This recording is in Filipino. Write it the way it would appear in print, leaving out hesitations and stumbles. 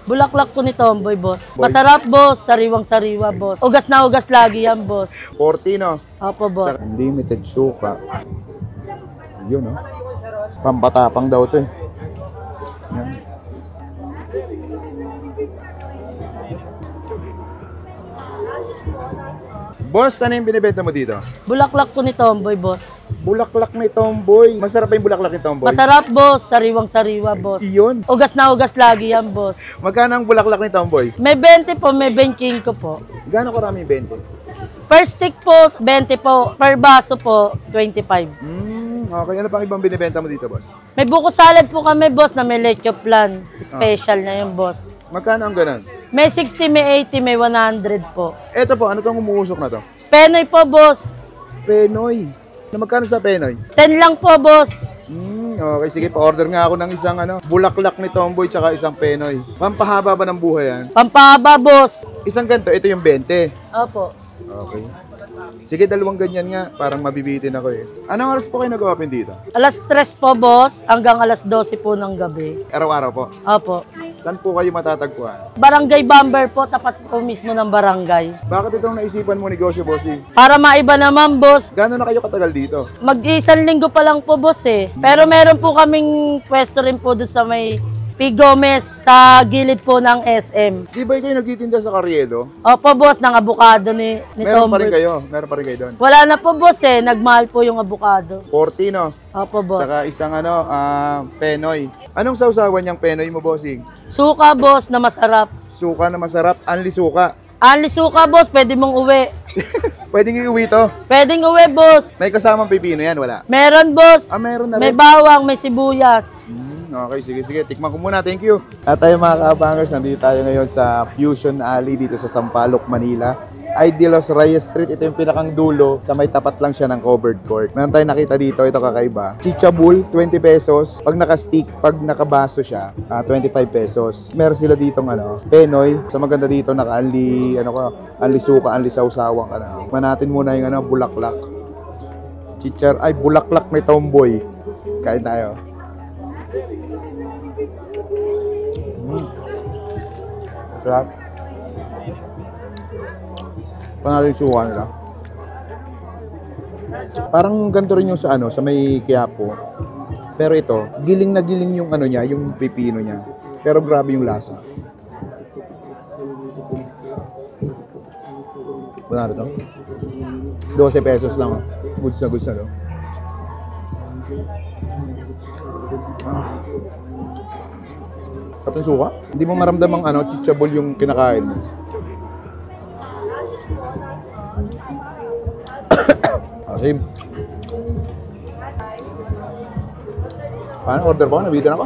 Bulaklak po ni Tomboy, boss. Masarap, boss. Sariwang-sariwa, boss. Ugas na ugas lagi yan, boss. 40, no? Opo, boss. Unlimited suka. Yun, no? Pampatapang daw to, eh. Yan. Boss, ano yung binibenta mo dito? Bulaklak po ni Tomboy, boss. Bulaklak ni Tomboy. Masarap ba yung bulaklak ni Tomboy? Masarap, boss. Sariwang-sariwa, boss. Iyon. Ugas na ugas lagi yan, boss. Magkano ang bulaklak ni Tomboy? May 20 po, may 25 po. Gano'ng karami 20? Per stick po, 20 po. Per baso po, 25. Okay. Ano pang ibang binibenta mo dito, boss? May buko salad po kami, boss, na may leche plan. Special na yun, boss. Magkano ang ganun? May 60, may 80, may 100 po. Eto po, ano tong umuusok na to? Penoy po, boss. Penoy. Na magkano sa Penoy? 10 lang po, boss. Okay, sige, pa-order nga ako ng isang bulaklak ni Tomboy tsaka isang Penoy. Pampahaba ba ng buhay yan? Pampahaba, boss. Isang ganito, ito yung 20. Opo. Okay. Sige, dalawang ganyan nga. Parang mabibitin ako eh. Anong oras po kayo nag-open dito? Alas 3 po, boss, hanggang alas 12 po ng gabi. Araw-araw po. Opo. Saan po kayo matatagpuan? Barangay Bomber po, tapat po mismo ng barangay. Bakit itong naisipan mo negosyo, bossing? Para maiba naman, boss. Gano'n na kayo katagal dito? Mag-isang linggo pa lang po, boss eh. Pero meron po kaming pwesto rin po doon sa may P. Gomez sa gilid po ng SM. Di ba kayo nagtitinda sa Carriedo? Opo, boss, ng abukado ni Meron pa rin Tomboy. kayo? Meron pa rin kayo doon? Wala na po, boss eh. Nagmahal po yung abukado. 40, no? Opo, boss. Tsaka isang Penoy. Anong sausawan niyang Penoy mo, bossing? Suka, boss, na masarap. Suka na masarap, anli suka. Anli suka, boss, pwede mong uwi. Pwedeng iuwi to. Pwedeng uwi, boss. May kasamang pipino yan, wala? Meron, boss. Meron na May rin. bawang, may sibuyas. Okay, sige. Tikman ko muna. Thank you. At tayo mga kabangers, nandito tayo ngayon sa Fusion Alley dito sa Sampaloc, Manila. Ay de Los Reyes Street. Ito yung pinakang dulo. Sa may tapat lang siya ng covered court. Meron tayong nakita dito. Ito kakaiba. Chichabul, 20 pesos. Pag naka-stick, pag nakabaso siya, 25 pesos. Meron sila ditong Penoy. Sa maganda dito, naka-anli, anli suka, anli sausawang. Manatin muna yung bulaklak. Bulaklak ni Tomboy. Kain tayo. Sarap. Panalo yung suka nila. Parang ganito rin yung sa may Quiapo. Pero ito, giling na giling yung niya, yung pipino niya. Pero grabe yung lasa. Panalo to? 12 pesos lang. Goods na to. Kapag suka, hindi mo maramdamang chichabol yung kinakain mo. Same. Paano? Order pa ako? Nabitin ako?